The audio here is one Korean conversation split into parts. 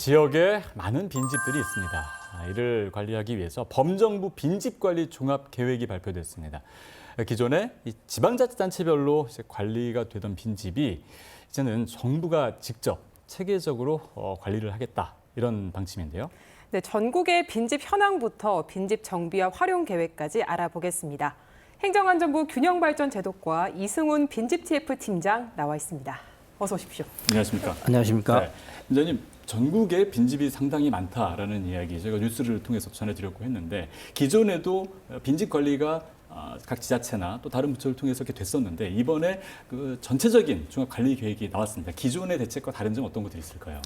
지역에 많은 빈집들이 있습니다. 이를 관리하기 위해서 범정부 빈집관리 종합계획이 발표됐습니다. 기존에 이 지방자치단체별로 이제 관리가 되던 빈집이 이제는 정부가 직접 체계적으로 관리를 하겠다, 이런 방침인데요. 네, 전국의 빈집 현황부터 빈집 정비와 활용 계획까지 알아보겠습니다. 행정안전부 균형발전제도과 이승훈 빈집 TF 팀장 나와 있습니다. 어서 오십시오. 안녕하십니까? 안녕하십니까? 네, 팀장님, 전국에 빈집이 상당히 많다라는 이야기 제가 뉴스를 통해서 전해드렸고 했는데, 기존에도 빈집 관리가 각 지자체나 또 다른 부처를 통해서 이렇게 됐었는데, 이번에 그 전체적인 종합관리 계획이 나왔습니다. 기존의 대책과 다른 점 어떤 것들이 있을까요?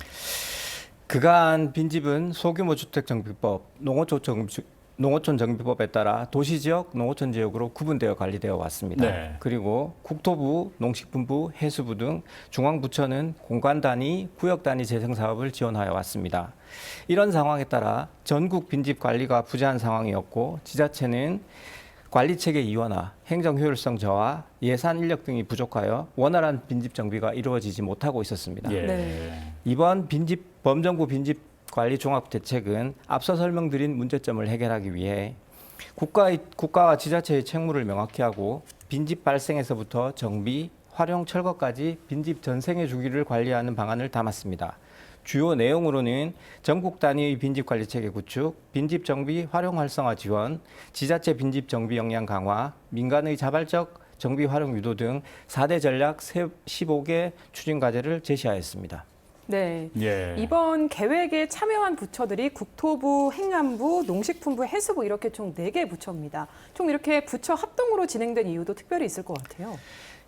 그간 빈집은 소규모 주택정비법, 농어촌 정비법에 따라 도시지역, 농어촌 지역으로 구분되어 관리되어 왔습니다. 네. 그리고 국토부, 농식품부, 해수부 등 중앙부처는 공간 단위, 구역 단위 재생 사업을 지원하여 왔습니다. 이런 상황에 따라 전국 빈집 관리가 부재한 상황이었고, 지자체는 관리체계 이원화, 행정 효율성 저하, 예산 인력 등이 부족하여 원활한 빈집 정비가 이루어지지 못하고 있었습니다. 예. 네. 이번 범정부 빈집 관리 종합 대책은 앞서 설명드린 문제점을 해결하기 위해 국가와 지자체의 책무를 명확히 하고, 빈집 발생에서부터 정비, 활용, 철거까지 빈집 전생의 주기를 관리하는 방안을 담았습니다. 주요 내용으로는 전국 단위의 빈집 관리 체계 구축, 빈집 정비 활용 활성화 지원, 지자체 빈집 정비 역량 강화, 민간의 자발적 정비 활용 유도 등 4대 전략 15개 추진 과제를 제시하였습니다. 네. 예. 이번 계획에 참여한 부처들이 국토부, 행안부, 농식품부, 해수부 이렇게 총 4개 부처입니다. 총 이렇게 부처 합동으로 진행된 이유도 특별히 있을 것 같아요.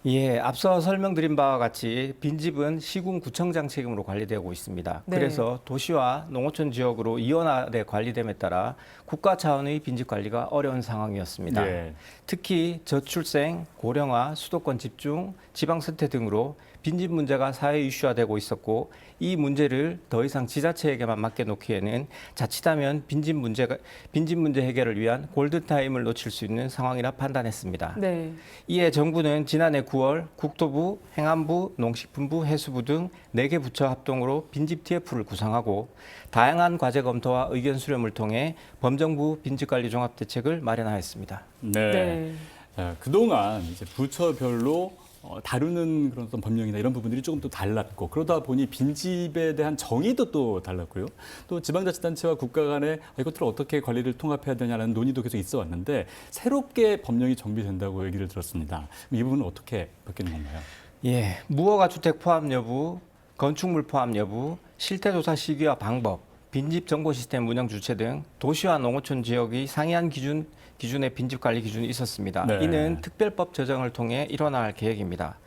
예, 앞서 설명드린 바와 같이 빈집은 시군구청장 책임으로 관리되고 있습니다. 네. 그래서 도시와 농어촌 지역으로 이원화돼 관리됨에 따라 국가 차원의 빈집 관리가 어려운 상황이었습니다. 예. 특히 저출생, 고령화, 수도권 집중, 지방선택 등으로 빈집 문제가 사회 이슈화되고 있었고, 이 문제를 더 이상 지자체에게만 맡겨놓기에는 자칫하면 빈집 문제 해결을 위한 골든타임을 놓칠 수 있는 상황이라 판단했습니다. 네. 이에 정부는 지난해 9월 국토부, 행안부, 농식품부, 해수부 등 4개 부처 합동으로 빈집 TF를 구상하고, 다양한 과제 검토와 의견 수렴을 통해 범정부 빈집관리 종합대책을 마련하였습니다. 네. 네. 자, 그동안 이제 부처별로 다루는 그런 어떤 법령이나 이런 부분들이 조금 또 달랐고, 그러다 보니 빈집에 대한 정의도 또 달랐고요. 또 지방자치단체와 국가 간에 이것들을 어떻게 관리를 통합해야 되냐는 논의도 계속 있어 왔는데, 새롭게 법령이 정비된다고 얘기를 들었습니다. 이 부분은 어떻게 바뀌는 건가요? 예, 무허가 주택 포함 여부, 건축물 포함 여부, 실태조사 시기와 방법, 빈집 정보 시스템 운영 주체 등 도시와 농어촌 지역의 상이한 기준의 빈집 관리 기준이 있었습니다. 네. 이는 특별법 제정을 통해 일어날 계획입니다.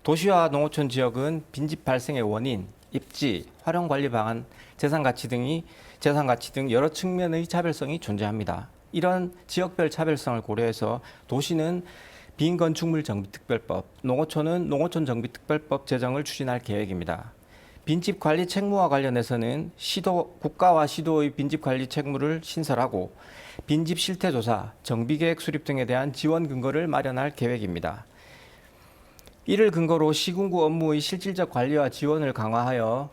도시와 농어촌 지역은 빈집 발생의 원인, 입지, 활용 관리 방안, 재산 가치 등 여러 측면의 차별성이 존재합니다. 이런 지역별 차별성을 고려해서 도시는 빈건축물 정비특별법, 농어촌은 농어촌정비특별법 제정을 추진할 계획입니다. 빈집 관리 책무와 관련해서는 국가와 시도의 빈집 관리 책무를 신설하고, 빈집 실태조사, 정비계획 수립 등에 대한 지원 근거를 마련할 계획입니다. 이를 근거로 시군구 업무의 실질적 관리와 지원을 강화하여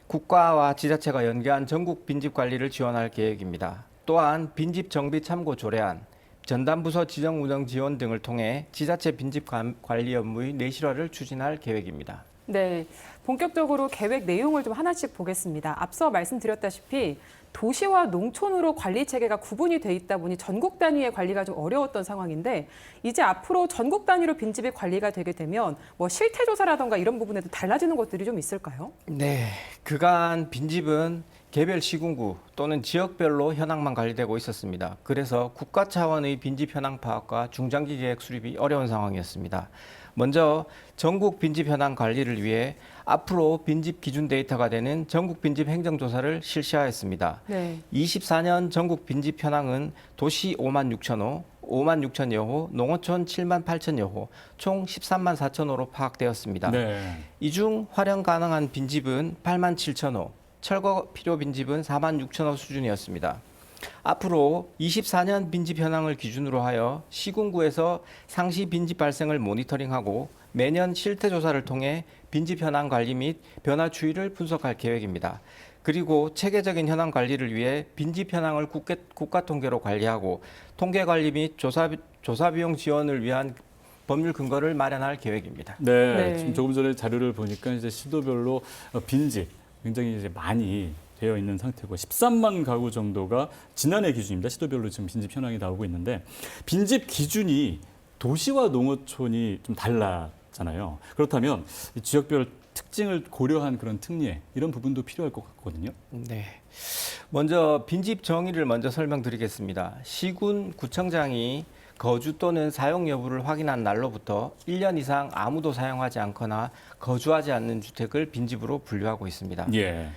국가와 지자체가 연계한 전국 빈집 관리를 지원할 계획입니다. 또한 빈집 정비 참고 조례안, 전담부서 지정 운영 지원 등을 통해 지자체 빈집 관리 업무의 내실화를 추진할 계획입니다. 네, 본격적으로 계획 내용을 좀 하나씩 보겠습니다. 앞서 말씀드렸다시피 도시와 농촌으로 관리 체계가 구분이 돼 있다 보니 전국 단위의 관리가 좀 어려웠던 상황인데, 이제 앞으로 전국 단위로 빈집이 관리가 되게 되면 뭐 실태 조사라던가 이런 부분에도 달라지는 것들이 좀 있을까요? 네, 그간 빈집은 개별 시군구 또는 지역별로 현황만 관리되고 있었습니다. 그래서 국가 차원의 빈집 현황 파악과 중장기 계획 수립이 어려운 상황이었습니다. 먼저 전국 빈집 현황 관리를 위해 앞으로 빈집 기준 데이터가 되는 전국 빈집 행정조사를 실시하였습니다. 네. 24년 전국 빈집 현황은 도시 5만 6천 호, 5만 6천여 호, 농어촌 7만 8천여 호, 총 13만 4천 호로 파악되었습니다. 네. 이 중 활용 가능한 빈집은 8만 7천 호, 철거 필요 빈집은 4만 6천 호 수준이었습니다. 앞으로 24년 빈집 현황을 기준으로 하여 시군구에서 상시 빈집 발생을 모니터링하고 매년 실태 조사를 통해 빈집 현황 관리 및 변화 추이를 분석할 계획입니다. 그리고 체계적인 현황 관리를 위해 빈집 현황을 국가 통계로 관리하고 통계 관리 및 조사 비용 지원을 위한 법률 근거를 마련할 계획입니다. 네, 네. 지금 조금 전에 자료를 보니까 이제 시도별로 빈집 굉장히 이제 많이 되어 있는 상태고 13만 가구 정도가 지난해 기준입니다. 시도별로 지금 빈집 현황이 나오고 있는데 빈집 기준이 도시와 농어촌이 좀 달라잖아요. 그렇다면 이 지역별 특징을 고려한 그런 특례 이런 부분도 필요할 것 같거든요. 네. 먼저 빈집 정의를 먼저 설명드리겠습니다. 시군 구청장이 거주 또는 사용 여부를 확인한 날로부터 1년 이상 아무도 사용하지 않거나 거주하지 않는 주택을 빈집으로 분류하고 있습니다. 예.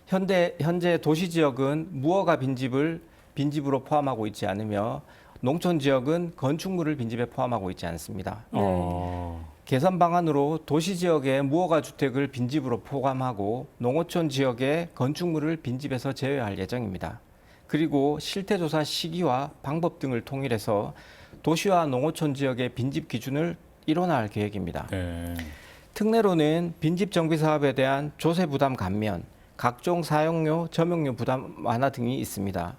현재 도시 지역은 무허가 빈집으로 포함하고 있지 않으며 농촌 지역은 건축물을 빈집에 포함하고 있지 않습니다. 개선 방안으로 도시 지역의 무허가 주택을 빈집으로 포함하고 농어촌 지역의 건축물을 빈집에서 제외할 예정입니다. 그리고 실태조사 시기와 방법 등을 통일해서 도시와 농어촌 지역의 빈집 기준을 일원화할 계획입니다. 네. 특례로는 빈집 정비 사업에 대한 조세 부담 감면, 각종 사용료, 점용료 부담 완화 등이 있습니다.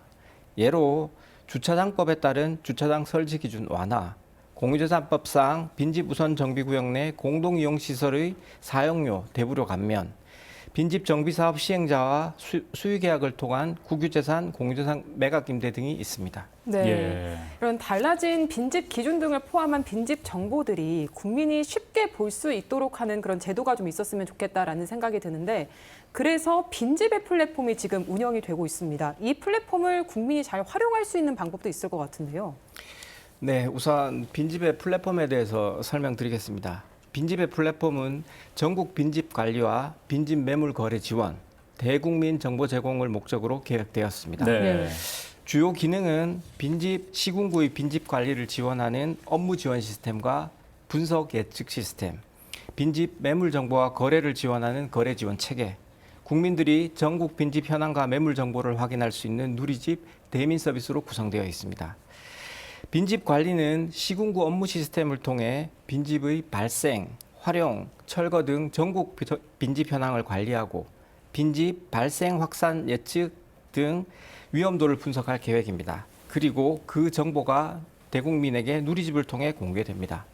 예로 주차장법에 따른 주차장 설치 기준 완화, 공유재산법상 빈집 우선 정비구역 내 공동이용시설의 사용료, 대부료 감면, 빈집 정비사업 시행자와 수의계약을 통한 국유재산, 공유재산 매각임대 등이 있습니다. 네. 예. 이런 달라진 빈집 기준 등을 포함한 빈집 정보들이 국민이 쉽게 볼 수 있도록 하는 그런 제도가 좀 있었으면 좋겠다라는 생각이 드는데 그래서 빈집의 플랫폼이 지금 운영이 되고 있습니다. 이 플랫폼을 국민이 잘 활용할 수 있는 방법도 있을 것 같은데요. 네, 우선 빈집의 플랫폼에 대해서 설명드리겠습니다. 빈집의 플랫폼은 전국 빈집 관리와 빈집 매물 거래 지원, 대국민 정보 제공을 목적으로 계획되었습니다. 네. 주요 기능은 시군구의 빈집 관리를 지원하는 업무 지원 시스템과 분석 예측 시스템, 빈집 매물 정보와 거래를 지원하는 거래 지원 체계, 국민들이 전국 빈집 현황과 매물 정보를 확인할 수 있는 누리집 대민 서비스로 구성되어 있습니다. 빈집 관리는 시군구 업무 시스템을 통해 빈집의 발생, 활용, 철거 등 전국 빈집 현황을 관리하고 빈집 발생 확산 예측 등 위험도를 분석할 계획입니다. 그리고 그 정보가 대국민에게 누리집을 통해 공개됩니다.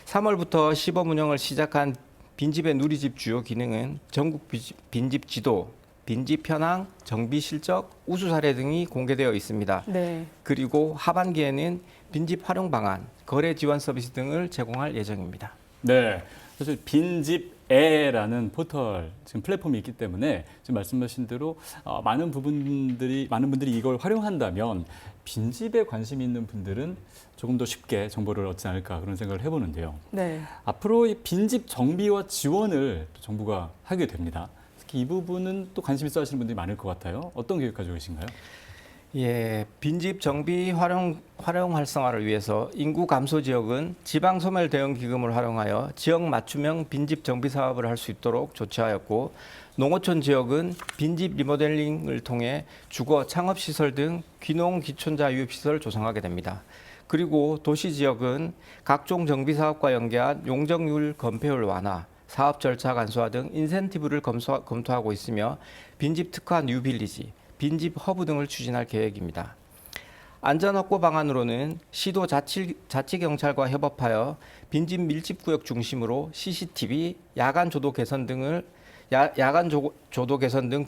3월부터 시범 운영을 시작한 빈집의 누리집 주요 기능은 전국 빈집 지도, 빈집 현황, 정비 실적, 우수 사례 등이 공개되어 있습니다. 네. 그리고 하반기에는 빈집 활용 방안, 거래 지원 서비스 등을 제공할 예정입니다. 네. 사실 빈집에라는 포털 지금 플랫폼이 있기 때문에 지금 말씀하신 대로 많은 분들이 이걸 활용한다면 빈집에 관심 있는 분들은 조금 더 쉽게 정보를 얻지 않을까 그런 생각을 해보는데요. 네. 앞으로 이 빈집 정비와 지원을 또 정부가 하게 됩니다. 특히 이 부분은 또 관심 있어 하시는 분들이 많을 것 같아요. 어떤 계획 가지고 계신가요? 예, 빈집 정비 활용 활성화를 위해서 인구 감소 지역은 지방 소멸 대응 기금을 활용하여 지역 맞춤형 빈집 정비 사업을 할 수 있도록 조치하였고, 농어촌 지역은 빈집 리모델링을 통해 주거 창업 시설 등 귀농 기촌자 유입 시설을 조성하게 됩니다. 그리고 도시 지역은 각종 정비 사업과 연계한 용적률 검폐율 완화, 사업 절차 간소화 등 인센티브를 검토하고 있으며 빈집 특화 뉴빌리지, 빈집 허브 등을 추진할 계획입니다. 안전 확보 방안으로는 시도 자치경찰과 협업하여 빈집 밀집구역 중심으로 CCTV, 야간 조도 개선 등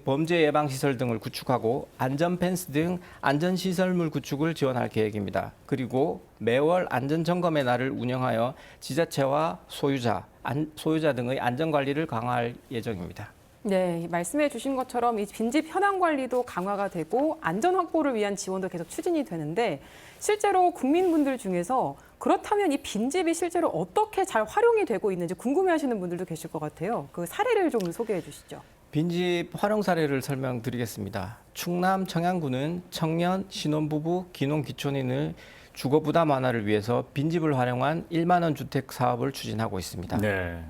범죄 예방 시설 등을 구축하고 안전 펜스 등 안전 시설물 구축을 지원할 계획입니다. 그리고 매월 안전 점검의 날을 운영하여 지자체와 소유자 등의 안전 관리를 강화할 예정입니다. 네, 말씀해 주신 것처럼 이 빈집 현황 관리도 강화가 되고 안전 확보를 위한 지원도 계속 추진이 되는데 실제로 국민분들 중에서 그렇다면 이 빈집이 실제로 어떻게 잘 활용이 되고 있는지 궁금해하시는 분들도 계실 것 같아요. 그 사례를 좀 소개해 주시죠. 빈집 활용 사례를 설명드리겠습니다. 충남 청양군은 청년, 신혼부부, 귀농 귀촌인을 주거 부담 완화를 위해서 빈집을 활용한 1만 원 주택 사업을 추진하고 있습니다. 네.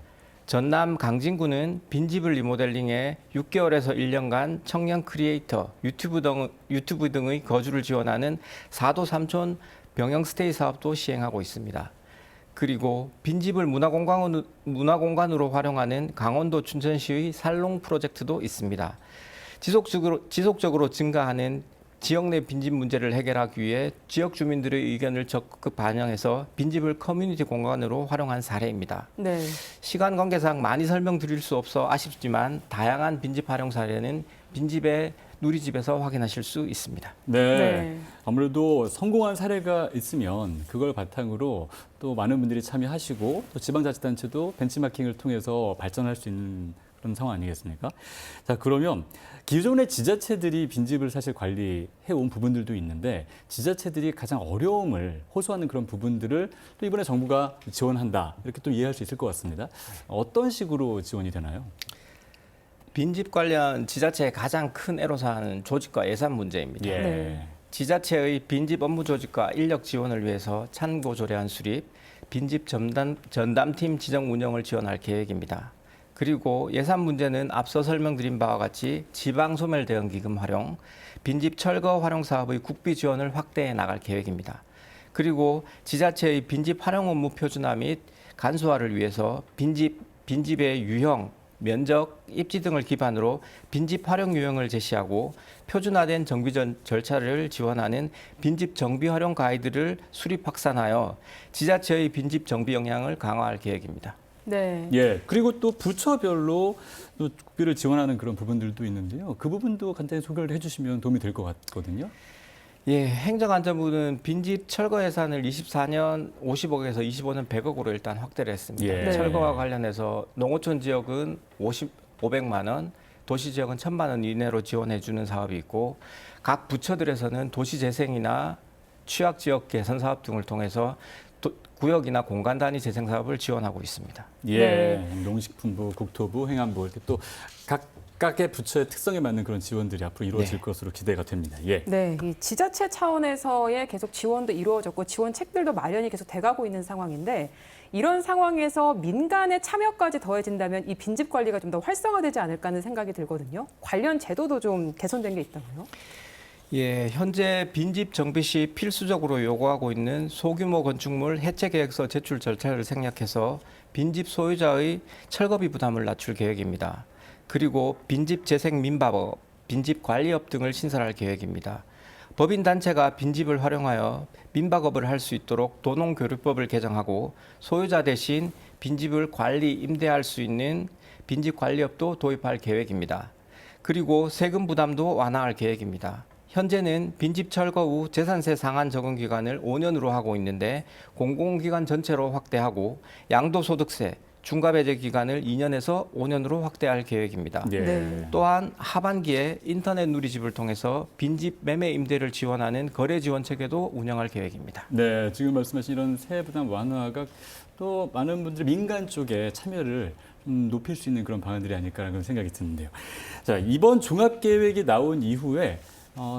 전남 강진구는 빈집을 리모델링해 6개월에서 1년간 청년 크리에이터, 유튜브 등의 거주를 지원하는 4도 3촌 병영 스테이 사업도 시행하고 있습니다. 그리고 빈집을 문화공간으로 활용하는 강원도 춘천시의 살롱 프로젝트도 있습니다. 지속적으로 증가하는 지역 내 빈집 문제를 해결하기 위해 지역 주민들의 의견을 적극 반영해서 빈집을 커뮤니티 공간으로 활용한 사례입니다. 네. 시간 관계상 많이 설명드릴 수 없어 아쉽지만 다양한 빈집 활용 사례는 빈집의 누리집에서 확인하실 수 있습니다. 네. 네. 아무래도 성공한 사례가 있으면 그걸 바탕으로 또 많은 분들이 참여하시고 또 지방자치단체도 벤치마킹을 통해서 발전할 수 있는 그런 상황 아니겠습니까? 자, 그러면 기존의 지자체들이 빈집을 사실 관리해 온 부분들도 있는데 지자체들이 가장 어려움을 호소하는 그런 부분들을 또 이번에 정부가 지원한다. 이렇게 또 이해할 수 있을 것 같습니다. 어떤 식으로 지원이 되나요? 빈집 관련 지자체의 가장 큰 애로사항은 조직과 예산 문제입니다. 예. 네. 지자체의 빈집 업무 조직과 인력 지원을 위해서 찬고 조례안 수립, 빈집 전담팀 지정 운영을 지원할 계획입니다. 그리고 예산 문제는 앞서 설명드린 바와 같이 지방소멸대응기금 활용, 빈집 철거 활용 사업의 국비 지원을 확대해 나갈 계획입니다. 그리고 지자체의 빈집 활용 업무 표준화 및 간소화를 위해서 빈집의 유형, 면적, 입지 등을 기반으로 빈집 활용 유형을 제시하고 표준화된 정비 절차를 지원하는 빈집 정비 활용 가이드를 수립 확산하여 지자체의 빈집 정비 역량을 강화할 계획입니다. 네. 예. 그리고 또 부처별로 또 국비를 지원하는 그런 부분들도 있는데요. 그 부분도 간단히 소개를 해주시면 도움이 될 것 같거든요. 예, 행정안전부는 빈집 철거 예산을 24년 50억에서 25년 100억으로 일단 확대를 했습니다. 예. 네. 철거와 관련해서 농어촌 지역은 500만 원, 도시 지역은 1,000만 원 이내로 지원해 주는 사업이 있고 각 부처들에서는 도시재생이나 취약지역 개선 사업 등을 통해서 구역이나 공간 단위 재생 사업을 지원하고 있습니다. 예. 네. 농식품부, 국토부, 행안부 이렇게 또 각각의 부처의 특성에 맞는 그런 지원들이 앞으로 이루어질 네. 것으로 기대가 됩니다. 예. 네, 이 지자체 차원에서의 계속 지원도 이루어졌고 지원책들도 마련이 계속 돼가고 있는 상황인데 이런 상황에서 민간의 참여까지 더해진다면 이 빈집 관리가 좀 더 활성화되지 않을까 하는 생각이 들거든요. 관련 제도도 좀 개선된 게 있다고요? 예, 현재 빈집 정비 시 필수적으로 요구하고 있는 소규모 건축물 해체 계획서 제출 절차를 생략해서 빈집 소유자의 철거비 부담을 낮출 계획입니다. 그리고 빈집 재생 민바법, 빈집 관리업 등을 신설할 계획입니다. 법인 단체가 빈집을 활용하여 민박업을 할 수 있도록 도농교류법을 개정하고 소유자 대신 빈집을 관리, 임대할 수 있는 빈집 관리업도 도입할 계획입니다. 그리고 세금 부담도 완화할 계획입니다. 현재는 빈집 철거 후 재산세 상한 적용 기간을 5년으로 하고 있는데 공공기관 전체로 확대하고 양도소득세, 중과배제 기간을 2년에서 5년으로 확대할 계획입니다. 예. 네. 또한 하반기에 인터넷 누리집을 통해서 빈집 매매 임대를 지원하는 거래 지원 체계도 운영할 계획입니다. 네, 지금 말씀하신 이런 세부 부담 완화가 또 많은 분들이 민간 쪽에 참여를 높일 수 있는 그런 방안들이 아닐까라는 그런 생각이 드는데요. 자, 이번 종합계획이 나온 이후에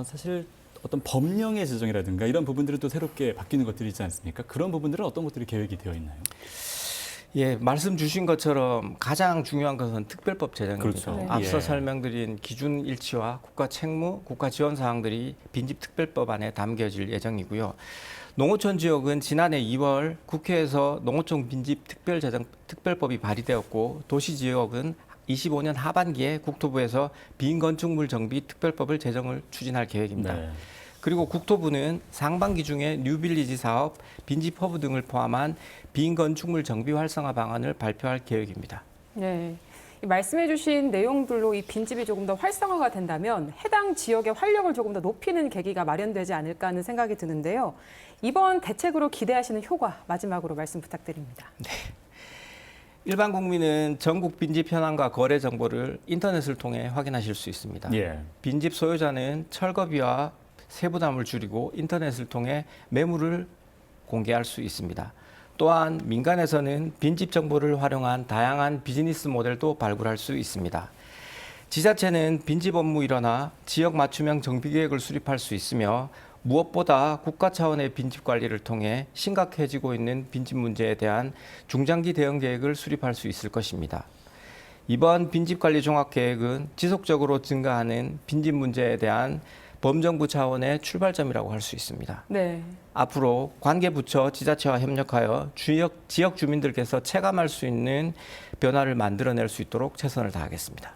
사실 어떤 법령의 제정이라든가 이런 부분들은 또 새롭게 바뀌는 것들이 있지 않습니까? 그런 부분들은 어떤 것들이 계획이 되어 있나요? 예, 말씀 주신 것처럼 가장 중요한 것은 특별법 제정입니다. 그렇죠. 네. 앞서 예. 설명드린 기준 일치와 국가 책무, 국가 지원 사항들이 빈집 특별법안에 담겨질 예정이고요. 농어촌 지역은 지난해 2월 국회에서 농어촌 빈집 특별법이 발의되었고 도시 지역은 25년 하반기에 국토부에서 빈건축물 정비 특별법을 제정을 추진할 계획입니다. 네. 그리고 국토부는 상반기 중에 뉴빌리지 사업, 빈집 허브 등을 포함한 빈건축물 정비 활성화 방안을 발표할 계획입니다. 네. 이 말씀해주신 내용들로 이 빈집이 조금 더 활성화가 된다면 해당 지역의 활력을 조금 더 높이는 계기가 마련되지 않을까 하는 생각이 드는데요. 이번 대책으로 기대하시는 효과 마지막으로 말씀 부탁드립니다. 일반 국민은 전국 빈집 현황과 거래 정보를 인터넷을 통해 확인하실 수 있습니다. 예. 빈집 소유자는 철거비와 세부담을 줄이고 인터넷을 통해 매물을 공개할 수 있습니다. 또한 민간에서는 빈집 정보를 활용한 다양한 비즈니스 모델도 발굴할 수 있습니다. 지자체는 빈집 업무 일환화, 지역 맞춤형 정비 계획을 수립할 수 있으며 무엇보다 국가 차원의 빈집 관리를 통해 심각해지고 있는 빈집 문제에 대한 중장기 대응 계획을 수립할 수 있을 것입니다. 이번 빈집 관리 종합 계획은 지속적으로 증가하는 빈집 문제에 대한 범정부 차원의 출발점이라고 할 수 있습니다. 네. 앞으로 관계부처 지자체와 협력하여 지역 주민들께서 체감할 수 있는 변화를 만들어낼 수 있도록 최선을 다하겠습니다.